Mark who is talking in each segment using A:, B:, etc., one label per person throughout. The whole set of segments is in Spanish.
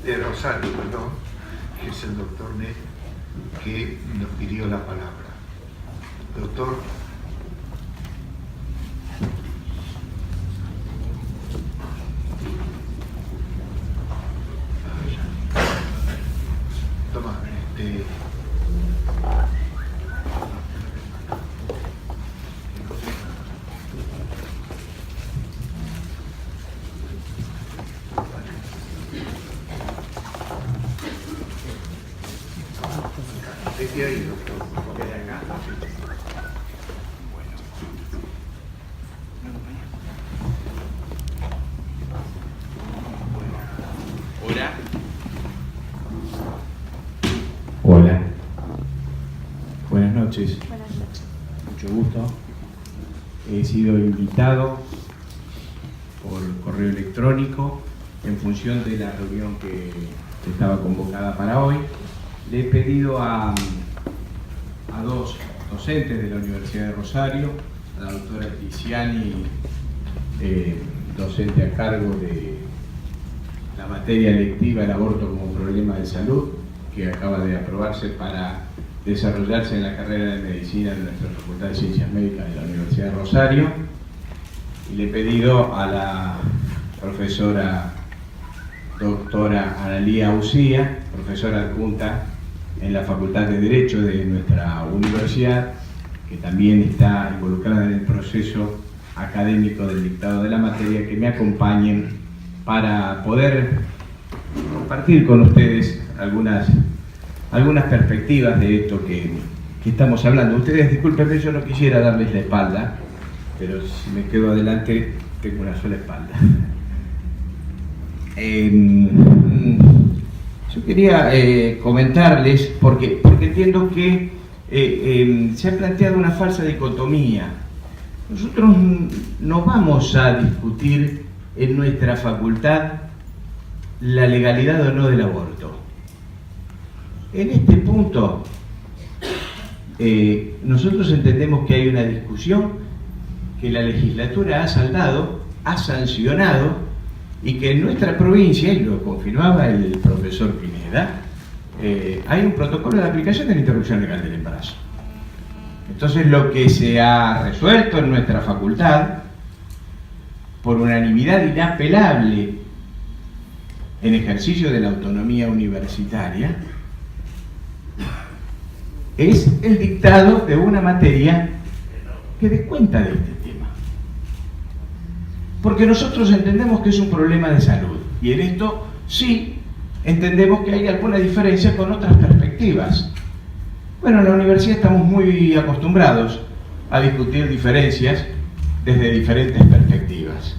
A: de Rosario, perdón, que es el doctor Net, que nos pidió la palabra. Doctor. Toma, desde ahí, doctor. Desde acá.
B: Hola.
C: Hola. Buenas noches.
D: Buenas noches.
C: Mucho gusto. He sido invitado por correo electrónico en función de la reunión que estaba convocada para hoy. Le he pedido a dos docentes de la Universidad de Rosario, a la doctora Tiziani, docente a cargo de la materia electiva del aborto como problema de salud, que acaba de aprobarse para desarrollarse en la carrera de medicina de nuestra Facultad de Ciencias Médicas de la Universidad de Rosario. Y le he pedido a la profesora doctora Analía Ucía, profesora adjunta en la Facultad de Derecho de nuestra universidad, que también está involucrada en el proceso académico del dictado de la materia, que me acompañen para poder compartir con ustedes algunas perspectivas de esto que estamos hablando. Ustedes, discúlpenme, yo no quisiera darles la espalda, pero si me quedo adelante tengo una sola espalda. Yo quería comentarles, porque entiendo que se ha planteado una falsa dicotomía. Nosotros no vamos a discutir en nuestra facultad la legalidad o no del aborto. En este punto, nosotros entendemos que hay una discusión que la legislatura ha saldado, ha sancionado, y que en nuestra provincia, y lo confirmaba el profesor Pineda, hay un protocolo de aplicación de la interrupción legal del embarazo. Entonces, lo que se ha resuelto en nuestra facultad, por unanimidad inapelable, en ejercicio de la autonomía universitaria, es el dictado de una materia que dé cuenta de este tema. Porque nosotros entendemos que es un problema de salud, y en esto sí entendemos que hay alguna diferencia con otras perspectivas. Bueno, en la universidad estamos muy acostumbrados a discutir diferencias desde diferentes perspectivas.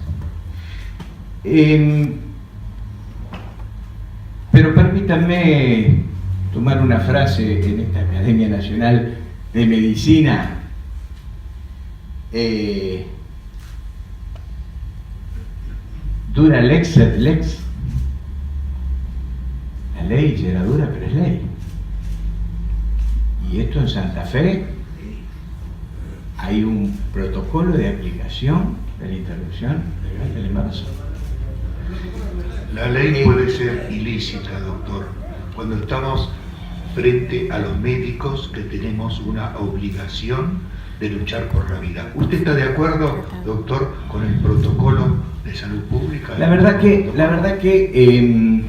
C: Pero permítanme tomar una frase en esta Academia Nacional de Medicina. Dura lex sed lex. La ley será dura, pero es ley. Y esto en Santa Fe hay un protocolo de aplicación de la interrupción legal del embarazo.
A: La ley puede ser ilícita, doctor, cuando estamos frente a los médicos que tenemos una obligación de luchar por la vida. ¿Usted está de acuerdo, doctor, con el protocolo de salud pública?
C: La verdad que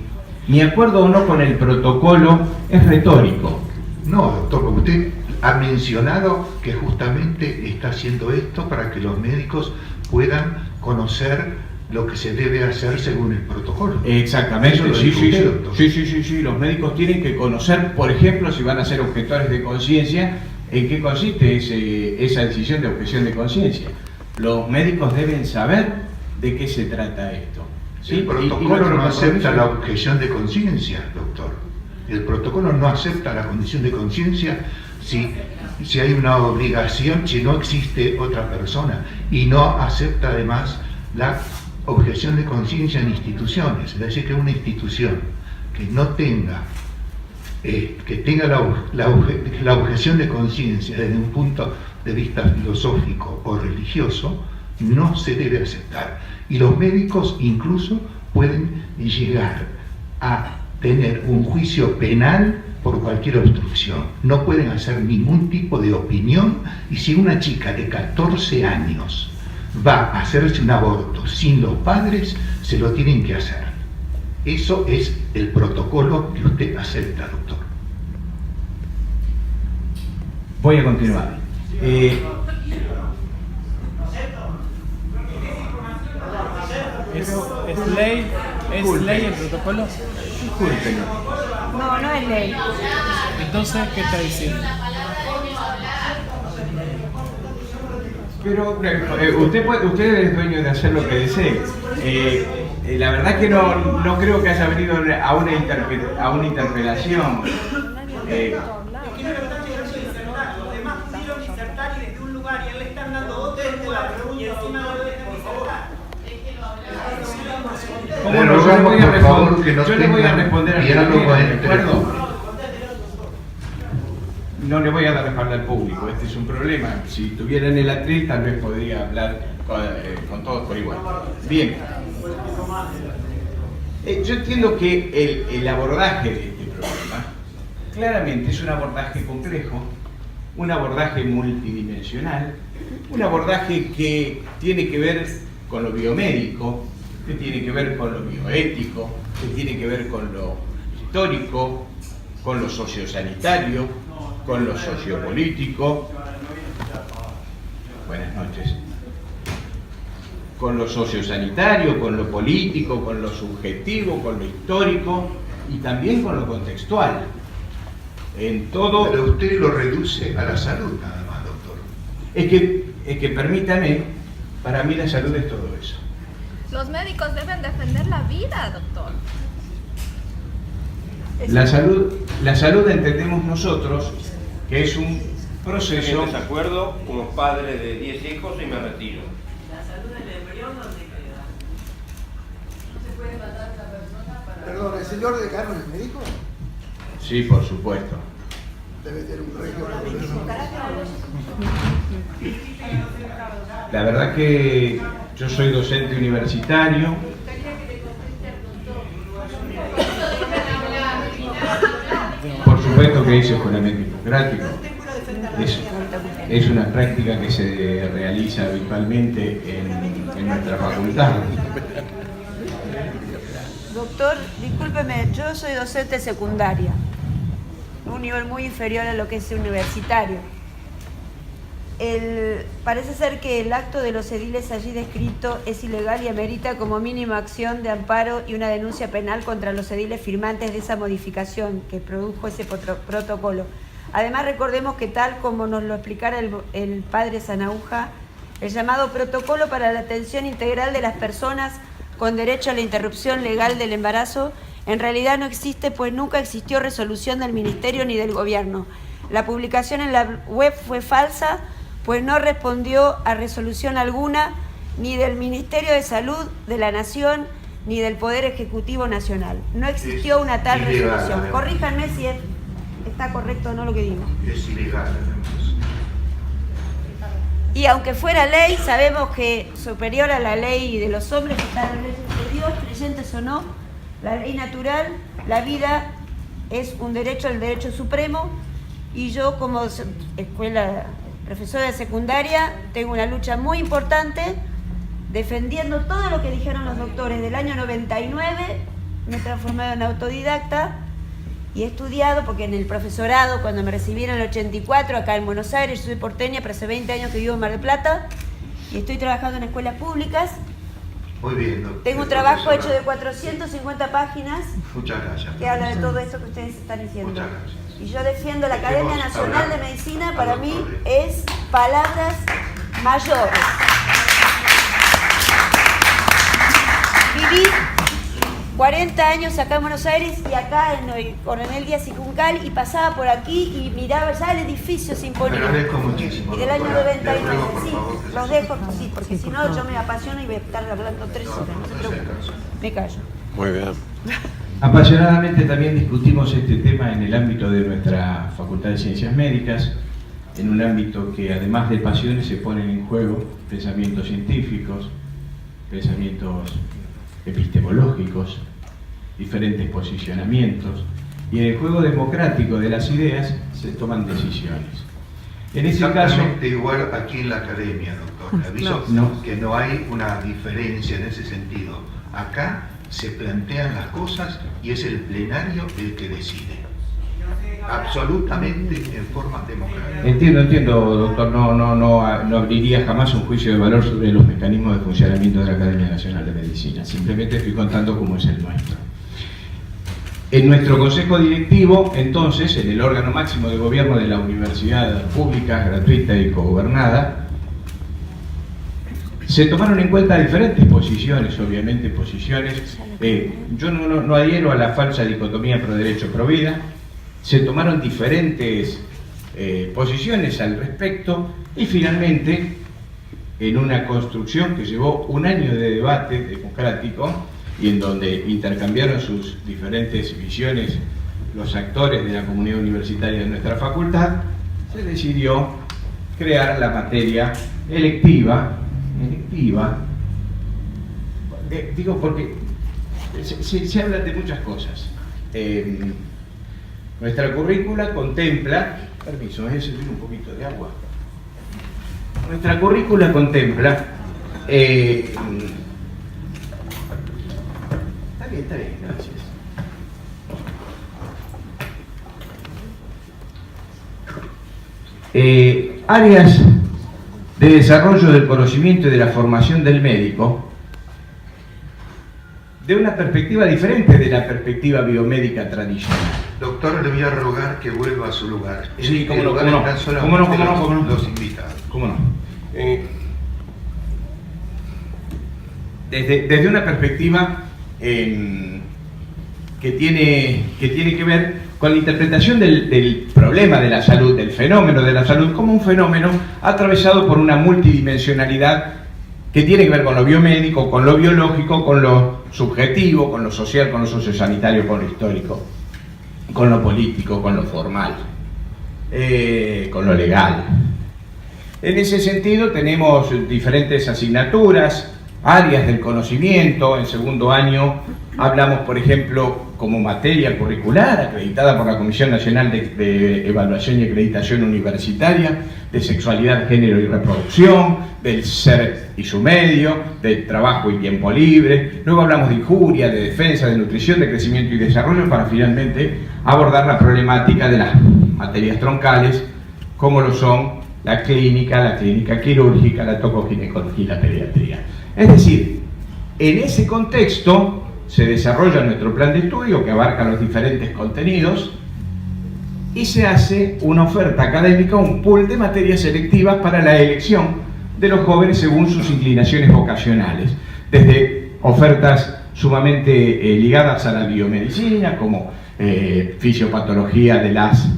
C: mi acuerdo o no con el protocolo es retórico.
A: No, doctor, porque usted ha mencionado que justamente está haciendo esto para que los médicos puedan conocer lo que se debe hacer según el protocolo.
C: Exactamente,
A: Eso lo dijo usted, doctor.
C: sí. Los médicos tienen que conocer, por ejemplo, si van a ser objetores de conciencia, en qué consiste esa decisión de objeción de conciencia. Los médicos deben saber de qué se trata esto. ¿Sí?
A: El protocolo no acepta la objeción de conciencia, doctor. El protocolo no acepta la condición de conciencia si hay una obligación, si no existe otra persona, y no acepta además la objeción de conciencia en instituciones. Es decir, que una institución que no tenga la objeción de conciencia desde un punto de vista filosófico o religioso no se debe aceptar. Y los médicos incluso pueden llegar a tener un juicio penal por cualquier obstrucción. No pueden hacer ningún tipo de opinión, y si una chica de 14 años va a hacerse un aborto sin los padres, se lo tienen que hacer. Eso es el protocolo que usted acepta, doctor.
C: Voy a continuar.
B: ¿Es ley el protocolo?
C: Discúlpenme.
D: No, no es ley.
B: Entonces, ¿qué está diciendo?
C: Pero usted es dueño de hacer lo que desee. La verdad que no creo que haya venido a una interpelación.
A: Le rogamos, por favor, que no
C: yo le voy a responder al
A: diálogo
C: ¿de
A: entre
C: acuerdo? No le voy a dar espalda al público, este es un problema. Si estuviera en el atril, tal vez podría hablar con todos por igual. Bien. Yo entiendo que el abordaje de este problema claramente es un abordaje complejo, un abordaje multidimensional, un abordaje que tiene que ver con lo biomédico, que tiene que ver con lo bioético, que tiene que ver con lo histórico, con lo sociosanitario, con lo sociopolítico. Buenas noches. Con lo sociosanitario, con lo político, con lo subjetivo, con lo histórico y también con lo contextual. En todo.
A: Pero usted lo reduce a la salud nada más, doctor.
C: Es que permítame, para mí la salud es todo eso.
E: Los médicos deben defender la vida, doctor.
C: La salud entendemos nosotros que es un proceso.
F: Estoy en desacuerdo como padre de 10 hijos y me retiro.
G: La salud del embrión, ¿dónde queda? No se puede matar a una persona para...
H: Perdón, ¿el señor decano es médico?
C: Sí, por supuesto.
H: Debe tener un regio.
C: La verdad que yo soy docente universitario. Por supuesto que hice juramento hipocrático. Es una práctica que se realiza habitualmente en nuestra facultad.
D: Doctor, discúlpeme, yo soy docente secundaria, un nivel muy inferior a lo que es universitario. Parece ser que el acto de los ediles allí descrito es ilegal y amerita como mínima acción de amparo y una denuncia penal contra los ediles firmantes de esa modificación que produjo ese protocolo. Además, recordemos que tal como nos lo explicara el padre Sanauja, el llamado protocolo para la atención integral de las personas con derecho a la interrupción legal del embarazo en realidad no existe, pues nunca existió resolución del Ministerio ni del Gobierno. La publicación en la web fue falsa, pues no respondió a resolución alguna ni del Ministerio de Salud de la Nación ni del Poder Ejecutivo Nacional. No existió una tal resolución. Corríjanme si está correcto o no lo que digo.
A: Es ilegal, además.
D: Y aunque fuera ley, sabemos que superior a la ley de los hombres está la ley de Dios, creyentes o no, la ley natural, la vida es un derecho, el derecho supremo, y yo como profesora de secundaria tengo una lucha muy importante defendiendo todo lo que dijeron los doctores. Del año 99 me he transformado en autodidacta y he estudiado, porque en el profesorado, cuando me recibí en el 84 acá en Buenos Aires, yo soy porteña, pero hace 20 años que vivo en Mar del Plata y estoy trabajando en escuelas públicas.
A: Muy bien, doctor.
D: Tengo un trabajo hecho de 450 páginas.
A: Muchas gracias.
D: Que habla de todo esto que ustedes están diciendo.
A: Muchas gracias.
D: Y yo defiendo la Academia
A: Dejemos
D: Nacional de
A: hablar
D: Medicina, para
A: al
D: mí
A: doctor.
D: es palabras mayores. Viví 40 años acá en Buenos Aires y acá en el Coronel Díaz y Juncal, y pasaba por aquí y miraba ya el edificio se imponía.
A: Te agradezco muchísimo,
D: Y del año
A: doctora.
D: 99,
A: Le ruego, por
D: sí,
A: favor, que
D: los
A: se-
D: dejo, sí, porque si no yo me apasiono y voy a estar hablando 3 horas, no se preocupen. Me callo.
I: Muy bien.
C: Apasionadamente también discutimos este tema en el ámbito de nuestra Facultad de Ciencias Médicas, en un ámbito que además de pasiones se ponen en juego pensamientos científicos, pensamientos epistemológicos, diferentes posicionamientos, y en el juego democrático de las ideas se toman decisiones. En ese caso,
A: Exactamente igual aquí en la academia, doctor. Le aviso que no hay una diferencia en ese sentido. Acá se plantean las cosas y es el plenario el que decide. Absolutamente en forma democrática.
C: entiendo, doctor, no abriría jamás un juicio de valor sobre los mecanismos de funcionamiento de la Academia Nacional de Medicina. Simplemente estoy contando cómo es el nuestro. En nuestro consejo directivo, entonces, en el órgano máximo de gobierno de la universidad pública, gratuita y cogobernada, se tomaron en cuenta diferentes posiciones, obviamente posiciones. Yo no adhiero a la falsa dicotomía pro derecho pro vida. Se tomaron diferentes posiciones al respecto y finalmente, en una construcción que llevó un año de debate democrático y en donde intercambiaron sus diferentes visiones los actores de la comunidad universitaria de nuestra facultad, se decidió crear la materia electiva, digo porque se habla de muchas cosas. Nuestra currícula contempla, permiso, voy a servir un poquito de agua. Nuestra currícula contempla, está bien, gracias. Áreas de desarrollo del conocimiento y de la formación del médico de una perspectiva diferente de la perspectiva biomédica tradicional.
A: Doctor, le voy a rogar que vuelva a su lugar.
C: Sí, cómo no,
A: Están solamente los invitados.
C: ¿Cómo no? Desde una perspectiva que tiene que ver con la interpretación del problema de la salud, del fenómeno de la salud, como un fenómeno atravesado por una multidimensionalidad que tiene que ver con lo biomédico, con lo biológico, con lo subjetivo, con lo social, con lo sociosanitario, con lo histórico, con lo político, con lo formal, con lo legal. En ese sentido tenemos diferentes asignaturas, áreas del conocimiento. En segundo año hablamos, por ejemplo, como materia curricular acreditada por la Comisión Nacional de Evaluación y Acreditación Universitaria, de sexualidad, género y reproducción, del ser y su medio, del trabajo y tiempo libre. Luego hablamos de injuria, de defensa, de nutrición, de crecimiento y desarrollo, para finalmente abordar la problemática de las materias troncales, como lo son la clínica quirúrgica, la tocoginecología y la pediatría. Es decir, en ese contexto se desarrolla nuestro plan de estudio que abarca los diferentes contenidos y se hace una oferta académica, un pool de materias selectivas para la elección de los jóvenes según sus inclinaciones vocacionales, desde ofertas sumamente ligadas a la biomedicina, como fisiopatología de las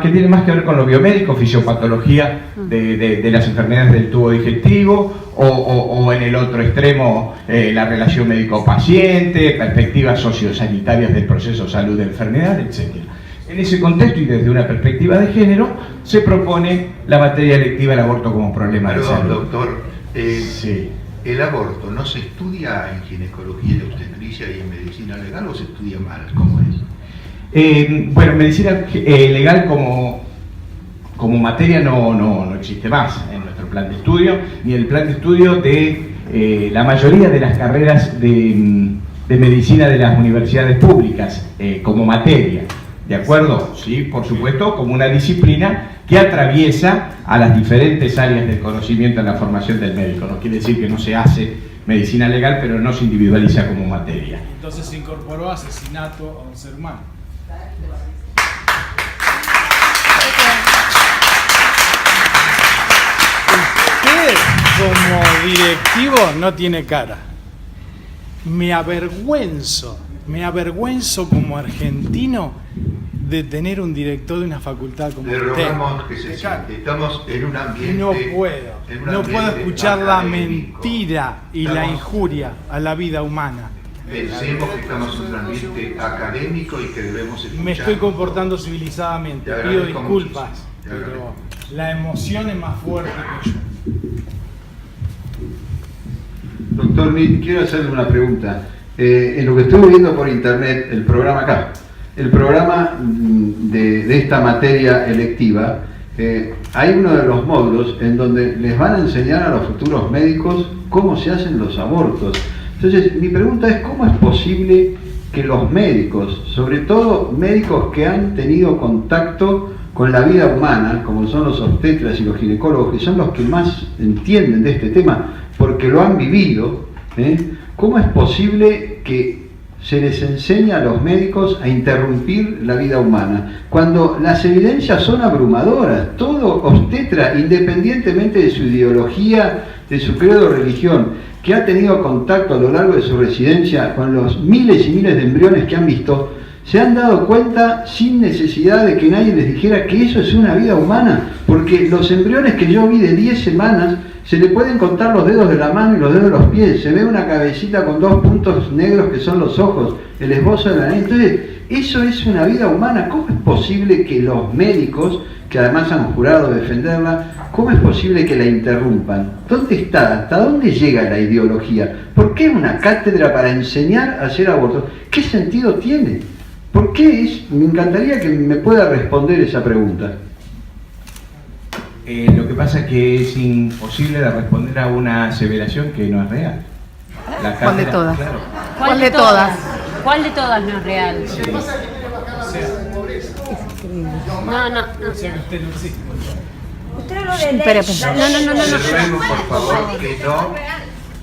C: que tiene más que ver con lo biomédico, fisiopatología de las enfermedades del tubo digestivo, o en el otro extremo la relación médico-paciente, perspectivas sociosanitarias del proceso salud-enfermedad, etc. En ese contexto y desde una perspectiva de género se propone la materia electiva del aborto como problema de salud.
A: Doctor,
C: sí.
A: ¿El aborto no se estudia en ginecología y obstetricia y en medicina legal o se estudia mal? ¿Cómo es?
C: Bueno, medicina legal como materia no existe más en nuestro plan de estudio, ni el plan de estudio de la mayoría de las carreras de medicina de las universidades públicas como materia, ¿de acuerdo? Sí, por supuesto, como una disciplina que atraviesa a las diferentes áreas del conocimiento en la formación del médico. No quiere decir que no se hace medicina legal, pero no se individualiza como materia.
B: Entonces se incorporó asesinato a un ser humano. Usted como directivo no tiene cara. Me avergüenzo como argentino de tener un director de una facultad como
A: Le
B: usted.
A: rogamos que se siente. Estamos en un ambiente...
B: No puedo escuchar la mentira y la injuria a la vida humana.
A: Pensemos que estamos en un ambiente académico y que debemos escuchar.
B: Me estoy comportando civilizadamente,
A: Te
B: pido
A: agradezco
B: disculpas,
A: muchísimo. Te
B: pero
A: agradezco.
B: la emoción es más fuerte que yo.
I: Doctor, quiero hacerle una pregunta. En lo que estuve viendo por internet, el programa acá, el programa de esta materia electiva, hay uno de los módulos en donde les van a enseñar a los futuros médicos cómo se hacen los abortos. Entonces, mi pregunta es, ¿cómo es posible que los médicos, sobre todo médicos que han tenido contacto con la vida humana, como son los obstetras y los ginecólogos, que son los que más entienden de este tema, porque lo han vivido, ¿cómo es posible que se les enseña a los médicos a interrumpir la vida humana, cuando las evidencias son abrumadoras? Todo obstetra, independientemente de su ideología, de su credo o religión, que ha tenido contacto a lo largo de su residencia con los miles y miles de embriones que han visto, se han dado cuenta sin necesidad de que nadie les dijera que eso es una vida humana, porque los embriones que yo vi de 10 semanas, se le pueden contar los dedos de la mano y los dedos de los pies, se ve una cabecita con 2 puntos negros que son los ojos, el esbozo de la nariz. Entonces, eso es una vida humana. ¿Cómo es posible que los médicos, que además han jurado defenderla, cómo es posible que la interrumpan? ¿Dónde está? ¿Hasta dónde llega la ideología? ¿Por qué una cátedra para enseñar a hacer abortos? ¿Qué sentido tiene? ¿Por qué es? Me encantaría que me pueda responder esa pregunta.
C: Lo que pasa es que es imposible de responder a una aseveración que no es real.
J: ¿Cuál de todas?
C: Claro.
J: ¿Cuál de todas? ¿Cuál de todas no es real?
C: Sí.
D: No.
B: O sea que usted no existe.
D: Usted habló de ley.
J: Espera.
D: No.
A: Les ruego, por favor, que no...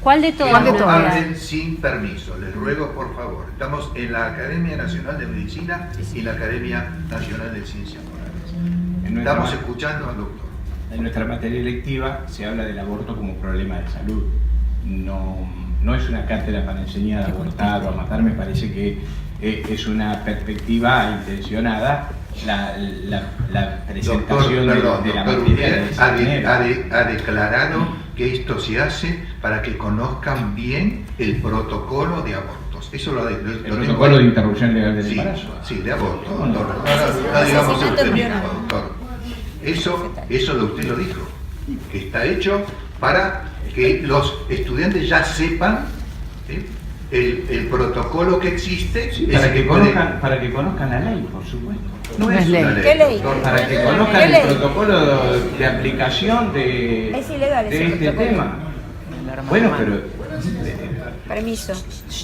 J: ¿Cuál de todas no es real?
A: hablen sin permiso, les ruego por favor. Estamos en la Academia Nacional de Medicina y la Academia Nacional de Ciencias Morales. Estamos escuchando al doctor.
C: En nuestra materia electiva se habla del aborto como problema de salud. No es una cátedra para enseñar a abortar o a matar, me parece que es una perspectiva intencionada la presentación
A: Doctor,
C: de la
A: doctor,
C: materia de
A: usted
C: esa manera.
A: ha declarado que esto se hace para que conozcan bien el protocolo de abortos. Eso lo
C: El protocolo de interrupción legal del
A: sí,
C: embarazo.
A: sí, de aborto, doctor. No digamos eufemismo, doctor. Eso usted lo dijo, que está hecho para que los estudiantes ya sepan el protocolo que existe.
C: Sí, para que conozcan la ley, por supuesto.
A: No es una ley.
D: ¿Qué ley?
A: Doctor.
C: Para que conozcan el protocolo de aplicación de
D: Es ilegal ese
C: este
D: protocolo.
C: tema. Bueno, pero
D: Permiso.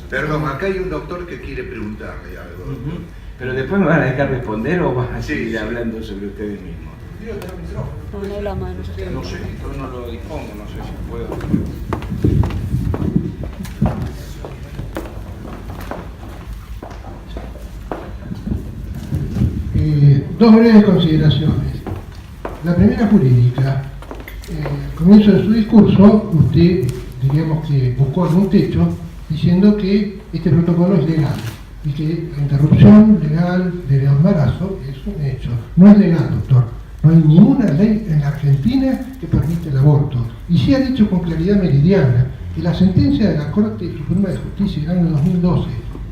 A: Perdón, acá hay un doctor que quiere preguntarle algo. Doctor.
C: pero después me van a dejar responder o van a seguir
A: Sí.
C: hablando sobre ustedes mismos.
D: No la mano.
C: No sé, yo no lo dispongo, no sé si puedo.
H: Dos breves consideraciones. La primera jurídica. Al comienzo de su discurso, usted, diríamos que buscó algún techo diciendo que este protocolo es legal y que la interrupción legal del embarazo es un hecho. No es legal, doctor. No hay ninguna ley en la Argentina que permite el aborto. Y sí ha dicho con claridad meridiana que la sentencia de la Corte Suprema de Justicia del año 2012,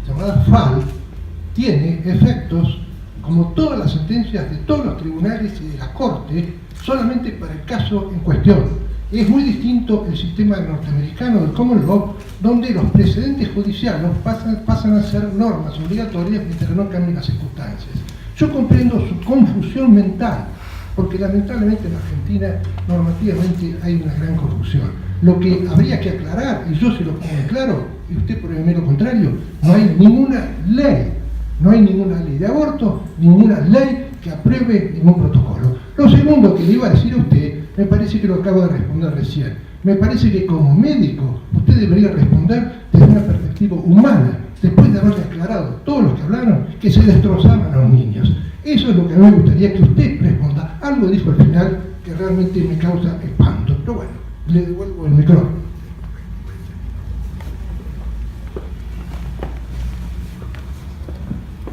H: llamada FAL, tiene efectos como todas las sentencias de todos los tribunales y de la Corte, solamente para el caso en cuestión. Es muy distinto el sistema norteamericano del common law, donde los precedentes judiciales pasan a ser normas obligatorias mientras no cambien las circunstancias. Yo comprendo su confusión mental, porque lamentablemente en Argentina normativamente hay una gran confusión. Lo que habría que aclarar, y yo se lo pongo claro, y usted pruébeme lo contrario, no hay ninguna ley. No hay ninguna ley de aborto, ninguna ley que apruebe ningún protocolo. Lo segundo que le iba a decir a usted, me parece que lo acabo de responder recién. Me parece que como médico usted debería responder desde una perspectiva humana, después de haberle aclarado todos los que hablaron que se destrozaban a los niños. Eso es lo que a mí me gustaría que usted responda. Algo dijo al final que realmente me causa espanto. Pero bueno, le devuelvo el micrófono.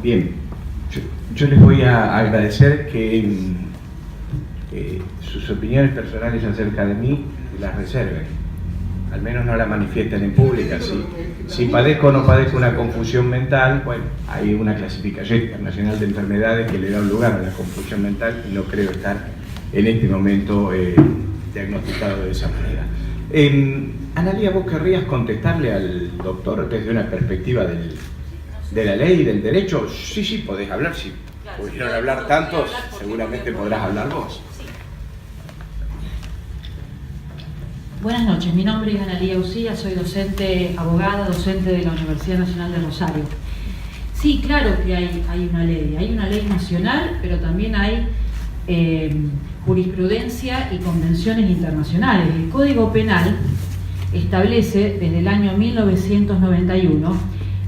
C: Bien, yo les voy a agradecer que sus opiniones personales acerca de mí las reserven, al menos no las manifiesten en pública. Si padezco o no padezco una confusión mental, bueno, hay una clasificación internacional de enfermedades que le da un lugar a la confusión mental y no creo estar en este momento diagnosticado de esa manera. Analía, ¿vos querrías contestarle al doctor desde una perspectiva de la ley, del derecho? Sí, podés hablar. Si pudieron hablar tantos, seguramente podrás hablar vos.
K: Buenas noches, mi nombre es Analía Usía, soy docente, abogada, docente de la Universidad Nacional de Rosario. Sí, claro que hay una ley nacional, pero también hay jurisprudencia y convenciones internacionales. El Código Penal establece desde el año 1991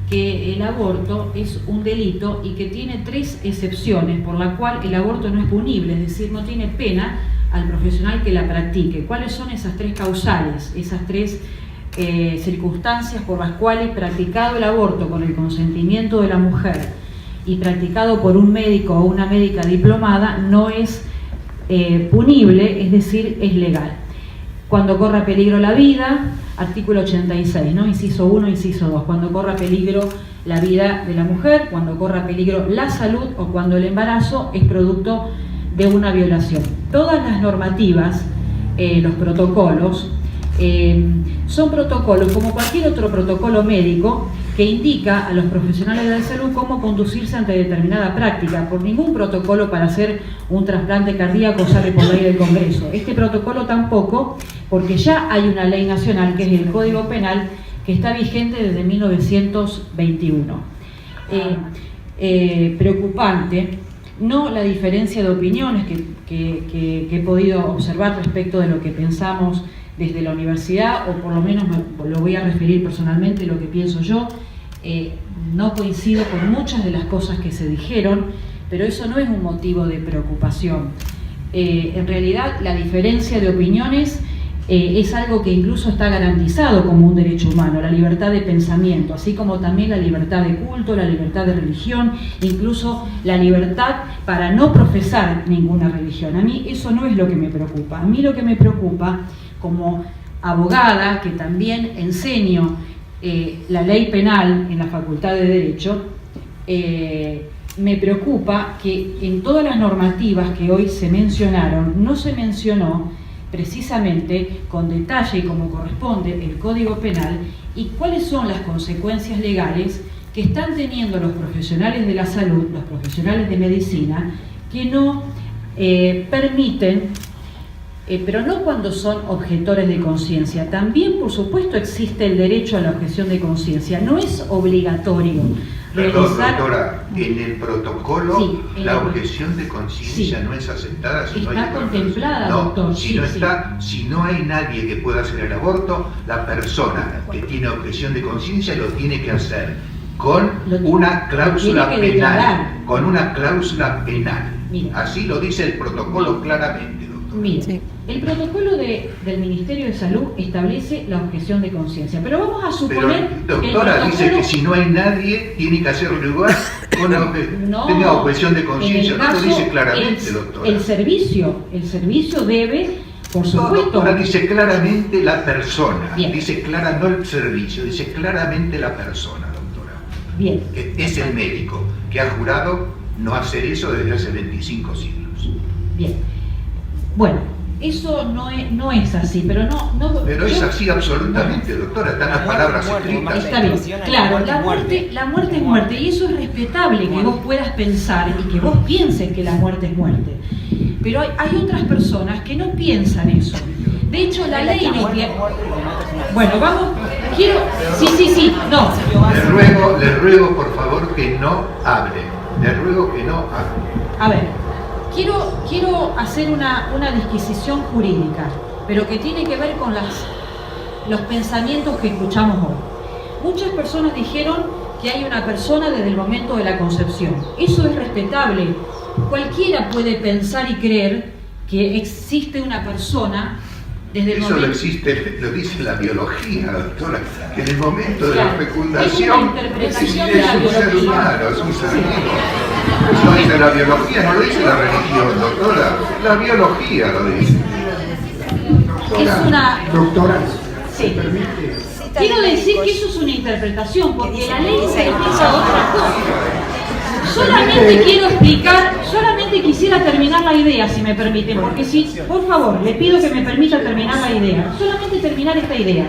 K: que el aborto es un delito y que tiene 3 excepciones por la cual el aborto no es punible, es decir, no tiene pena al profesional que la practique. ¿Cuáles son esas 3 causales, esas 3 circunstancias por las cuales, practicado el aborto con el consentimiento de la mujer y practicado por un médico o una médica diplomada, no es punible, es decir, es legal? Cuando corra peligro la vida, artículo 86, ¿no? Inciso 1, inciso 2, cuando corra peligro la vida de la mujer, cuando corra peligro la salud o cuando el embarazo es producto de una violación. Todas las normativas, los protocolos, son protocolos como cualquier otro protocolo médico que indica a los profesionales de la salud cómo conducirse ante determinada práctica. Por ningún protocolo para hacer un trasplante cardíaco sale por ley del Congreso. Este protocolo tampoco, porque ya hay una ley nacional que es el Código Penal que está vigente desde 1921. Preocupante, no la diferencia de opiniones que he podido observar respecto de lo que pensamos desde la universidad, o por lo menos lo voy a referir personalmente lo que pienso yo. No coincido con muchas de las cosas que se dijeron, pero eso no es un motivo de preocupación. En realidad la diferencia de opiniones es algo que incluso está garantizado como un derecho humano, la libertad de pensamiento, así como también la libertad de culto, la libertad de religión, incluso la libertad para no profesar ninguna religión. A mí eso no es lo que me preocupa. A mí lo que me preocupa, como abogada que también enseño la ley penal en la Facultad de Derecho, me preocupa que en todas las normativas que hoy se mencionaron, no se mencionó precisamente con detalle y como corresponde el Código Penal y cuáles son las consecuencias legales que están teniendo los profesionales de la salud, los profesionales de medicina, que no permiten, pero no cuando son objetores de conciencia. También, por supuesto, existe el derecho a la objeción de conciencia. No es obligatorio realizar...
A: Doctora, en el protocolo
K: sí,
A: la objeción de conciencia
K: sí,
A: no es aceptada si
K: está
A: no hay
K: contemplada,
A: no,
K: doctor.
A: Si,
K: sí,
A: no
K: sí.
A: si no hay nadie que pueda hacer el aborto, la persona que tiene objeción de conciencia lo tiene que hacer con una cláusula penal. Con una cláusula penal.
K: Mira.
A: Así lo dice el protocolo claramente, doctor.
K: Mira, sí. El protocolo del Ministerio de Salud establece la objeción de conciencia, pero vamos a suponer...
A: Pero, doctora, dice que si no hay nadie, tiene que hacer lugar con tenga objeción de conciencia. No lo dice claramente, doctora.
K: El servicio debe, por supuesto...
A: No, doctora, dice claramente la persona.
K: Bien.
A: Dice clara, no el servicio, dice claramente la persona, doctora.
K: Bien.
A: Es el médico que ha jurado no hacer eso desde hace 25 siglos.
K: Bien. Bueno, eso no es así, pero no
A: pero es así absolutamente, doctora, están las palabras escritas.
K: Está bien, claro, la muerte es muerte, y eso es respetable, que vos puedas pensar y que vos pienses que la muerte es muerte. Pero hay otras personas que no piensan eso. De hecho, la ley no tiene... Bueno, vamos, sí, no.
A: Le ruego, por favor, que no hable. Le ruego que no hable.
K: A ver. Quiero hacer una disquisición jurídica, pero que tiene que ver con los pensamientos que escuchamos hoy. Muchas personas dijeron que hay una persona desde el momento de la concepción. Eso es respetable. Cualquiera puede pensar y creer que existe una persona desde el momento...
A: Eso lo dice la biología, doctora, que en el momento de la fecundación es un ser humano, es un ser vivo. Eso lo dice la biología, no lo dice la religión, doctora. La biología lo dice.
H: Doctora,
K: sí. Quiero decir que eso es una interpretación, porque la ley se explica otra cosa. Solamente quisiera quisiera terminar la idea, si me permiten, porque si, por favor, le pido que me permita terminar la idea, solamente terminar esta idea.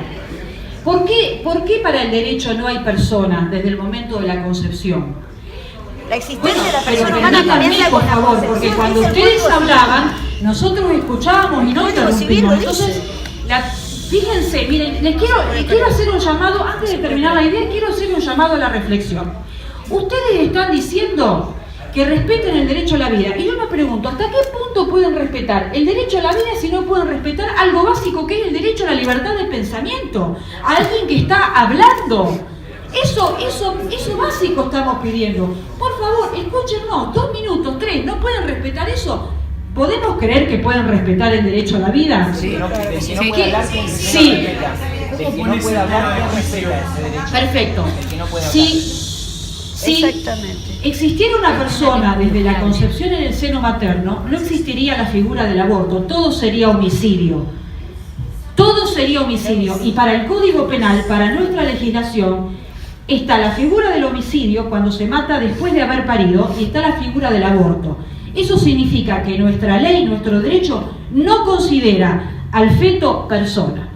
K: ¿Por qué para el derecho no hay persona desde el momento de la concepción?
D: La existencia de la
K: Pero
D: persona humana comienza
K: por
D: con la
K: favor, porque
D: concepción,
K: cuando
D: dice el
K: ustedes
D: Código Civil.
K: hablaban, nosotros escuchábamos y no
D: El Código Civil
K: interrumpimos.
D: lo dice.
K: Entonces, fíjense, miren, les quiero hacer un llamado, antes de terminar la idea, quiero hacer un llamado a la reflexión. Ustedes están diciendo que respeten el derecho a la vida. Y yo me pregunto, ¿hasta qué punto pueden respetar el derecho a la vida si no pueden respetar algo básico que es el derecho a la libertad de pensamiento? A alguien que está hablando. Eso básico estamos pidiendo. Por favor, escúchenos, 2 minutos, 3, ¿no pueden respetar eso? ¿Podemos creer que pueden respetar el derecho a la vida?
L: Sí, si no puede hablar, ¿quién
K: sí.
L: Del que no puede hablar, ¿quién respeta ese derecho?
K: Perfecto.
L: El que no puede hablar.
K: Si existiera una persona desde la concepción en el seno materno, no existiría la figura del aborto, todo sería homicidio. Todo sería homicidio. Y para el Código Penal, para nuestra legislación, está la figura del homicidio cuando se mata después de haber parido y está la figura del aborto. Eso significa que nuestra ley, nuestro derecho, no considera al feto persona.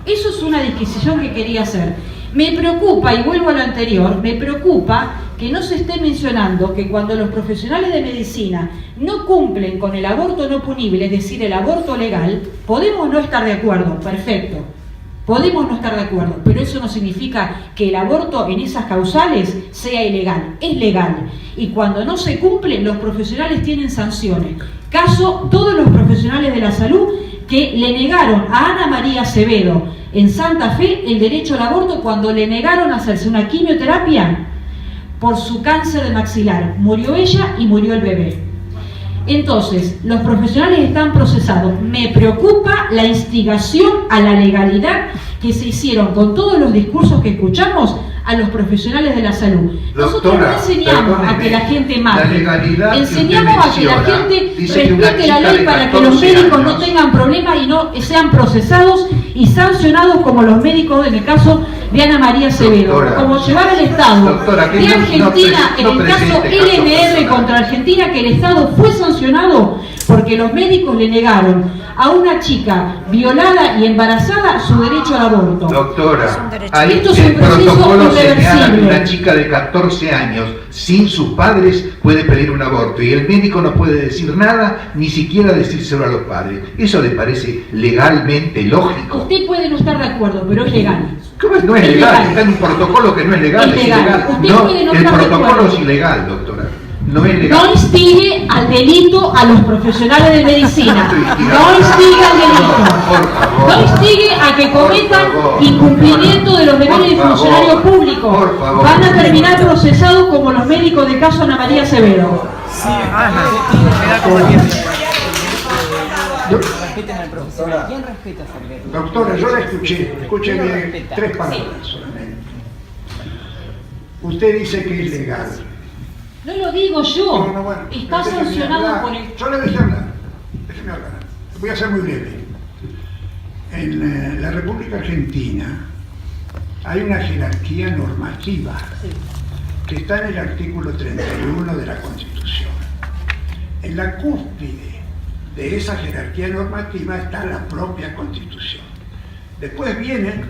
K: Eso es una disquisición que quería hacer. Me preocupa, y vuelvo a lo anterior, me preocupa que no se esté mencionando que cuando los profesionales de medicina no cumplen con el aborto no punible, es decir, el aborto legal, podemos no estar de acuerdo, perfecto. Podemos no estar de acuerdo, pero eso no significa que el aborto en esas causales sea ilegal, es legal. Y cuando no se cumple, los profesionales tienen sanciones. Caso, todos los profesionales de la salud que le negaron a Ana María Acevedo en Santa Fe el derecho al aborto cuando le negaron hacerse una quimioterapia por su cáncer de maxilar. Murió ella y murió el bebé. Entonces, los profesionales están procesados. Me preocupa la instigación a la legalidad que se hicieron con todos los discursos que escuchamos a los profesionales de la salud. Nosotros no enseñamos a que la gente mate, enseñamos a que la gente respete la ley para que los médicos no tengan problemas y no sean procesados y sancionados como los médicos en el caso de Ana María Acevedo, como llevar al Estado de Argentina en el caso LMR contra Argentina, que el Estado fue sancionado porque los médicos le negaron a una chica violada y embarazada su derecho al aborto.
A: Doctora, ahí
K: esto es un
A: el
K: proceso
A: protocolo señala que
K: irreversible.
A: una chica de 14 años sin sus padres puede pedir un aborto y el médico no puede decir nada, ni siquiera decírselo a los padres. ¿Eso le parece legalmente lógico?
K: Usted puede no estar de acuerdo, pero es legal.
A: ¿Cómo no es legal? Está en un protocolo que no es legal,
K: Es
A: es
K: legal.
A: ilegal.
K: Usted
A: No,
K: puede no
A: el
K: estar de
A: protocolo
K: acuerdo.
A: es ilegal, doctora. No es legal.
K: No instigue al delito a los profesionales de medicina. No instigue al delito. No instigue a que cometan incumplimiento de los deberes de funcionarios públicos. Van a terminar procesados como los médicos de caso Ana María Acevedo.
L: Respeten al profesional. ¿Quién respeta ese derecho?
M: Doctora, yo la escuché bien 3 palabras solamente. Usted dice que es legal.
K: No lo digo yo.
M: No, bueno,
K: Está
M: déjeme
K: sancionado
M: hablar.
K: por el...
M: Yo le dejé hablar. Déjeme hablar. Voy a ser muy breve. En la República Argentina hay una jerarquía normativa que está en el artículo 31 de la Constitución. En la cúspide de esa jerarquía normativa está la propia Constitución. Después vienen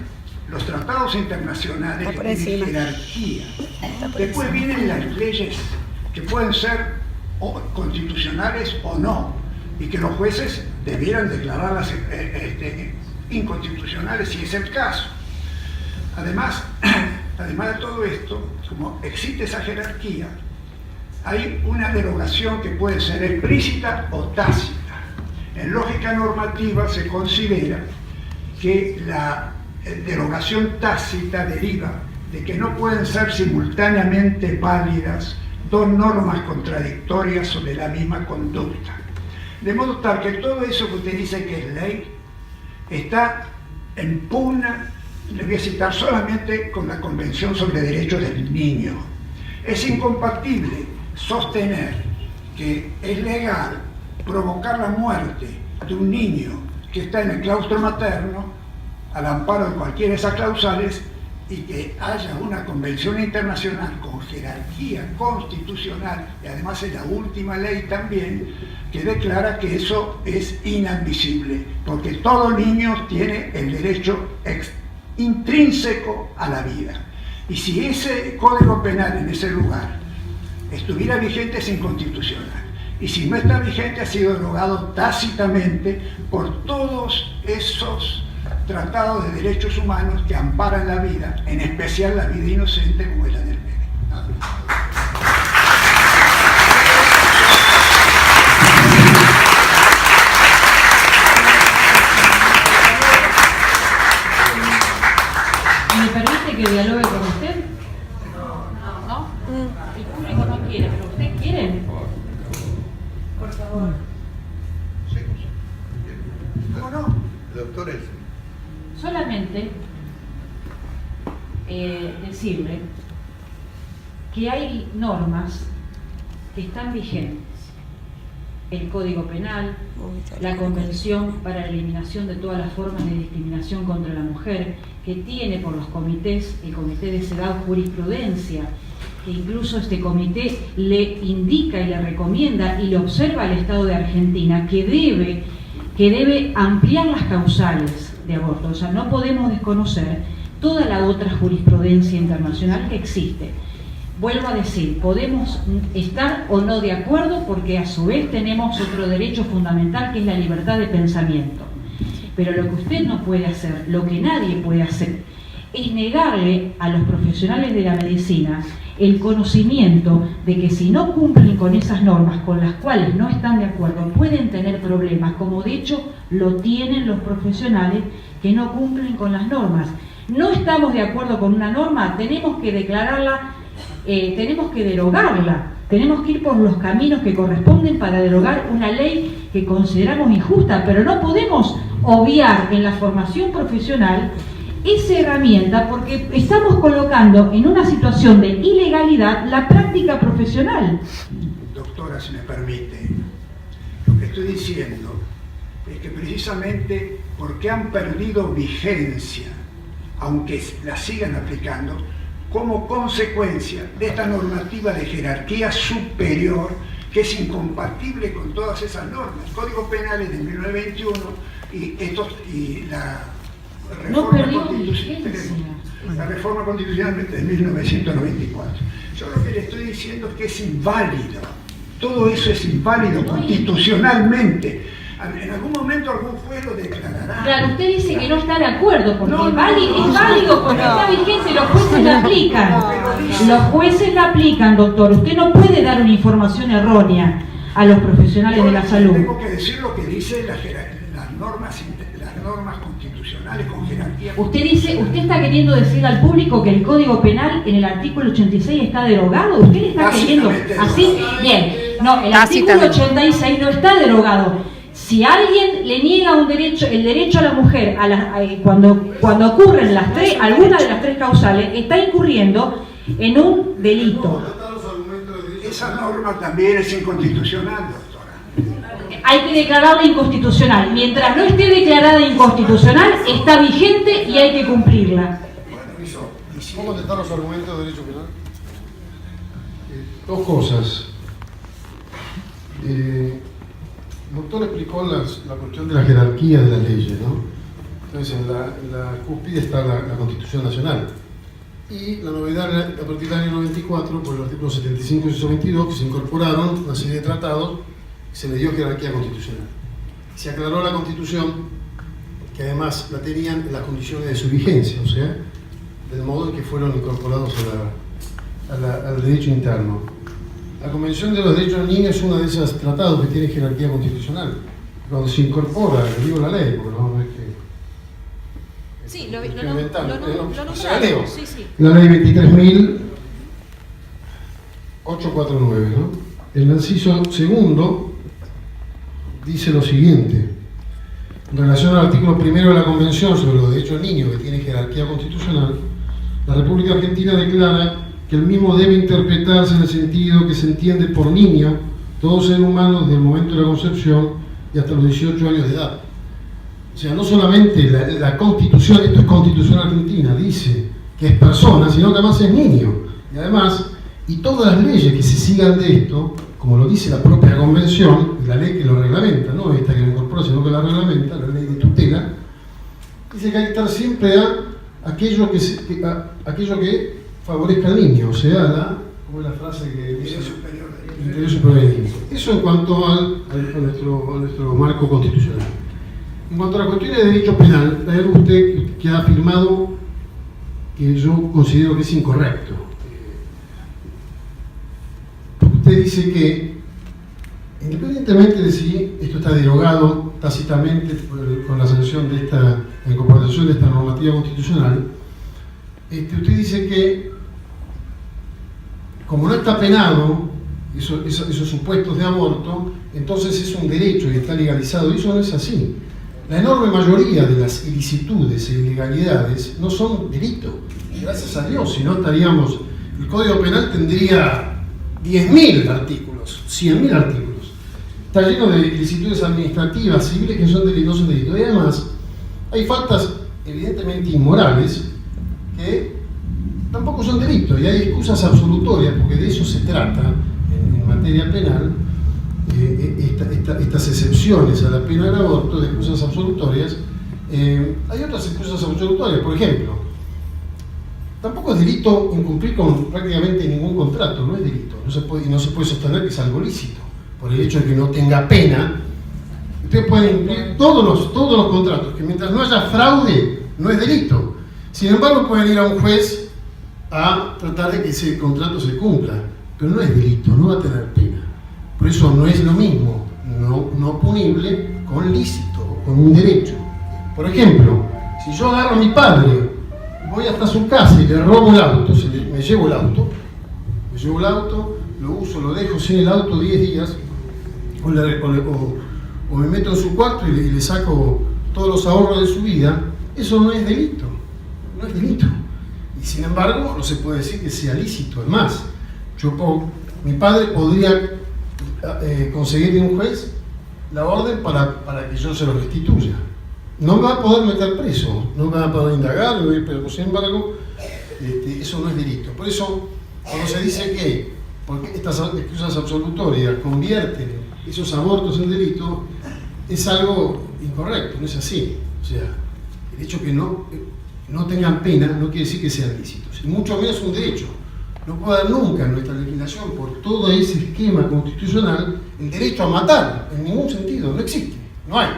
M: los tratados internacionales que tienen jerarquía. Después vienen las leyes que pueden ser constitucionales o no, y que los jueces debieran declararlas inconstitucionales si es el caso. Además de todo esto, como existe esa jerarquía, hay una derogación que puede ser explícita o tácita. En lógica normativa se considera que la derogación tácita deriva de que no pueden ser simultáneamente válidas 2 normas contradictorias sobre la misma conducta. De modo tal que todo eso que usted dice que es ley está en pugna, le voy a citar solamente con la Convención sobre Derechos del Niño. Es incompatible sostener que es legal provocar la muerte de un niño que está en el claustro materno al amparo de cualquiera de esas causales y que haya una convención internacional con jerarquía constitucional, y además es la última ley también, que declara que eso es inadmisible, porque todo niño tiene el derecho intrínseco a la vida. Y si ese código penal en ese lugar estuviera vigente, es inconstitucional. Y si no está vigente, ha sido derogado tácitamente por todos esos tratados de derechos humanos que amparan la vida, en especial la vida inocente como es la del bebé.
K: ¿Me permite que dialogue con usted? ¿No? El público no quiere, pero ¿usted quiere? Por favor.
M: ¿Cómo no?
A: Doctores.
K: Solamente decirle que hay normas que están vigentes. El Código Penal, la Convención para la Eliminación de todas las formas de discriminación contra la mujer, que tiene por los comités, el Comité de CEDAW Jurisprudencia, que incluso este comité le indica y le recomienda y le observa al Estado de Argentina que debe ampliar las causales de aborto. O sea, no podemos desconocer toda la otra jurisprudencia internacional que existe. Vuelvo a decir, podemos estar o no de acuerdo porque a su vez tenemos otro derecho fundamental que es la libertad de pensamiento. Pero lo que usted no puede hacer, lo que nadie puede hacer, es negarle a los profesionales de la medicina el conocimiento de que si no cumplen con esas normas con las cuales no están de acuerdo, pueden tener problemas, como de hecho lo tienen los profesionales que no cumplen con las normas. No estamos de acuerdo con una norma, tenemos que declararla, tenemos que derogarla, tenemos que ir por los caminos que corresponden para derogar una ley que consideramos injusta, pero no podemos obviar en la formación profesional esa herramienta porque estamos colocando en una situación de ilegalidad la práctica profesional.
M: Doctora, si me permite, lo que estoy diciendo es que precisamente porque han perdido vigencia, aunque la sigan aplicando, como consecuencia de esta normativa de jerarquía superior que es incompatible con todas esas normas. El Código Penal es de 1921 y la reforma constitucional de 1994. Yo lo que le estoy diciendo es que es inválido. Todo eso es inválido constitucionalmente. En algún momento algún juez lo declarará.
K: Claro, usted dice que no está de acuerdo porque es válido porque está vigente, los jueces la aplican. Los jueces la aplican, doctor. Usted no puede dar una información errónea a los profesionales de la salud.
M: Tengo que decir lo que dicen las normas constitucionales con jerarquía.
K: Usted está queriendo decir al público que el Código Penal en el artículo 86 está derogado. ¿Usted le está queriendo así? Bien. No, el artículo 86 no está derogado. Si alguien le niega el derecho a la mujer cuando ocurren alguna de las tres causales, está incurriendo en un delito.
M: Esa norma también es inconstitucional, doctora.
K: Hay que declararla inconstitucional. Mientras no esté declarada inconstitucional, está vigente y hay que cumplirla.
N: ¿Cómo contestar los argumentos de derecho penal? Dos cosas. El doctor explicó la cuestión de la jerarquía de las leyes, ¿no? Entonces, en la cúspide está la Constitución Nacional. Y la novedad a partir del año 94, por el artículo 75 y 122, que se incorporaron una serie de tratados y se le dio jerarquía constitucional. Se aclaró la Constitución, que además la tenían en las condiciones de su vigencia, o sea, del modo en que fueron incorporados al derecho interno. La Convención de los Derechos del Niño es uno de esos tratados que tiene jerarquía constitucional. Cuando se incorpora, le digo la ley, porque no es que...
K: Sí,
N: lo
K: nombramos. Sí, sí.
N: La ley 23.849, ¿no? El inciso segundo dice lo siguiente. En relación al artículo primero de la Convención sobre los Derechos del Niño, que tiene jerarquía constitucional, la República Argentina declara que el mismo debe interpretarse en el sentido que se entiende por niño todo ser humano desde el momento de la concepción y hasta los 18 años de edad. O sea, no solamente la Constitución, esto es Constitución Argentina, dice que es persona, sino que además es niño. Y además, y todas las leyes que se sigan de esto, como lo dice la propia convención, y la ley que lo reglamenta, no esta que lo incorpora, sino que la reglamenta, la ley de tutela, dice que hay que estar siempre a aquello que favorezca al niño, o sea, ¿cómo es la frase que dice? El interés superior del niño. Eso en cuanto a nuestro marco constitucional. En cuanto a las cuestiones de derecho penal, hay algo usted que ha afirmado que yo considero que es incorrecto. Usted dice que, independientemente de si esto está derogado tácitamente con la sanción de esta incorporación de esta normativa constitucional, usted dice que, como no está penado esos supuestos de aborto, entonces es un derecho y está legalizado, y eso no es así. La enorme mayoría de las ilicitudes e ilegalidades no son delito. Gracias a Dios, si no estaríamos... El Código Penal tendría 10.000 artículos, 100.000 artículos. Está lleno de ilicitudes administrativas, civiles, que no son delitos. Y además, hay faltas evidentemente inmorales que tampoco son delitos, y hay excusas absolutorias, porque de eso se trata en materia penal. Estas excepciones a la pena del aborto de excusas absolutorias, hay otras excusas absolutorias. Por ejemplo, tampoco es delito incumplir con prácticamente ningún contrato, no es delito, no se puede sostener que es algo lícito por el hecho de que no tenga pena. Ustedes pueden incumplir todos los contratos, que mientras no haya fraude no es delito. Sin embargo, pueden ir a un juez a tratar de que ese contrato se cumpla, pero no es delito, no va a tener pena. Por eso no es lo mismo no punible con lícito, con un derecho. Por ejemplo, si yo agarro a mi padre, voy hasta su casa y le robo el auto, me llevo el auto, lo uso, lo dejo sin el auto 10 días, o me meto en su cuarto y le saco todos los ahorros de su vida, eso no es delito, no es delito. Y sin embargo, no se puede decir que sea lícito. Es más, mi padre podría conseguir de un juez la orden para que yo se lo restituya. No me va a poder meter preso, no me va a poder indagar, pero sin embargo, eso no es delito. Por eso, cuando se dice que porque estas excusas absolutorias convierten esos abortos en delito, es algo incorrecto, no es así. O sea, el hecho que no tengan pena no quiere decir que sean lícitos, y mucho menos un derecho. No puede haber nunca en nuestra legislación, por todo ese esquema constitucional, el derecho a matar, en ningún sentido, no existe, no hay.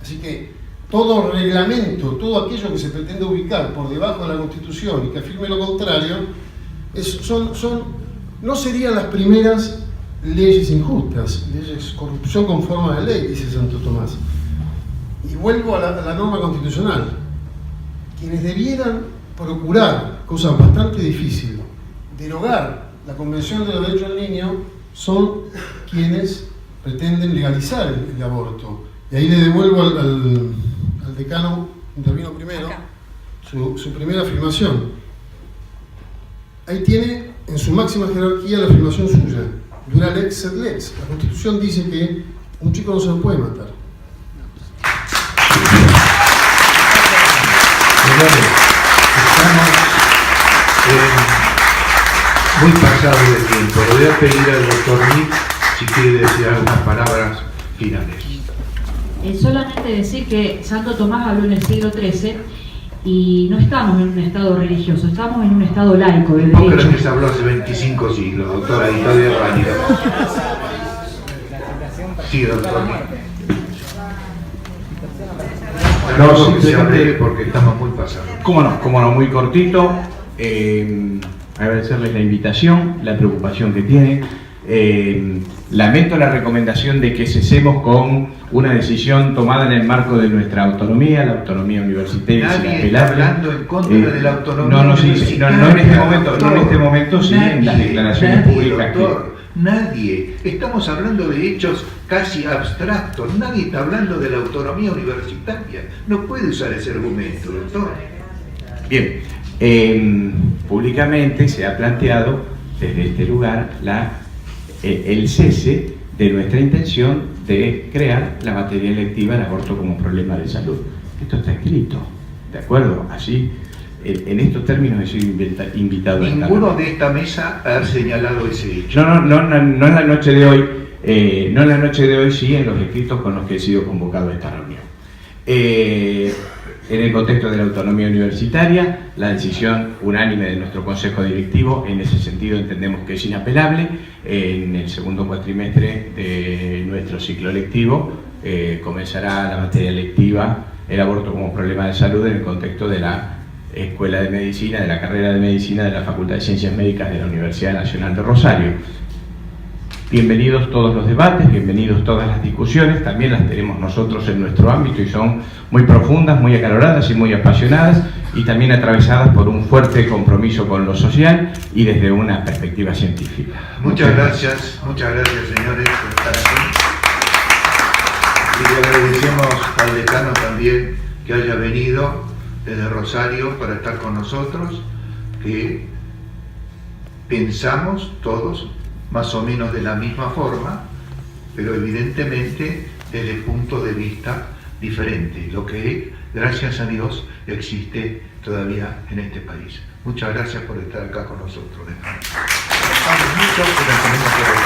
N: Así que todo reglamento, todo aquello que se pretende ubicar por debajo de la Constitución y que afirme lo contrario, no serían las primeras leyes injustas, leyes corrupción con forma de ley, dice Santo Tomás. Y vuelvo a la norma constitucional. Quienes debieran procurar, cosa bastante difícil, derogar la Convención de los Derechos del Niño, son quienes pretenden legalizar el aborto. Y ahí le devuelvo al decano, intervino primero, su primera afirmación. Ahí tiene en su máxima jerarquía la afirmación suya. Dura lex sed lex. La Constitución dice que un chico no se lo puede matar.
A: Estamos muy pasados de tiempo. Le voy a pedir al doctor Nick si quiere decir algunas palabras finales.
K: Solamente decir que Santo Tomás habló en el siglo XIII y no estamos en un estado religioso, estamos en un estado laico de derecho.
A: No creo que se habló hace 25 siglos, doctora, y todavía es válido. Sí, doctor Nick. No, simplemente porque estamos muy pasados.
C: Cómo no, muy cortito. Agradecerles la invitación, la preocupación que tienen. Lamento la recomendación de que cesemos con una decisión tomada en el marco de nuestra autonomía, la autonomía universitaria.
A: Nadie está hablando en contra de la autonomía universitaria.
C: No en este momento, sí, en las declaraciones públicas.
A: Doctor, nadie. Estamos hablando de hechos casi abstractos. Nadie está hablando de la autonomía universitaria. No puede usar ese argumento, doctor.
C: Bien, públicamente se ha planteado desde este lugar el cese de nuestra intención de crear la materia electiva del aborto como problema de salud. Esto está escrito, ¿de acuerdo? Así En estos términos he sido invitado a estar.
A: Ninguno de esta mesa ha señalado ese hecho.
C: No en la noche de hoy, no en la noche de hoy, sí en los escritos con los que he sido convocado a esta reunión. En el contexto de la autonomía universitaria, la decisión unánime de nuestro Consejo Directivo, en ese sentido entendemos que es inapelable. En el segundo cuatrimestre de nuestro ciclo lectivo comenzará la materia lectiva, el aborto como problema de salud, en el contexto de la Escuela de Medicina, de la carrera de Medicina de la Facultad de Ciencias Médicas de la Universidad Nacional de Rosario. Bienvenidos todos los debates, bienvenidos todas las discusiones, también las tenemos nosotros en nuestro ámbito y son muy profundas, muy acaloradas y muy apasionadas y también atravesadas por un fuerte compromiso con lo social y desde una perspectiva científica.
A: Muchas gracias señores por estar aquí. Y le agradecemos al decano también que haya venido desde Rosario para estar con nosotros, que pensamos todos más o menos de la misma forma, pero evidentemente desde puntos de vista diferentes, lo que gracias a Dios existe todavía en este país. Muchas gracias por estar acá con nosotros. Trabajamos mucho, pero tenemos que ver.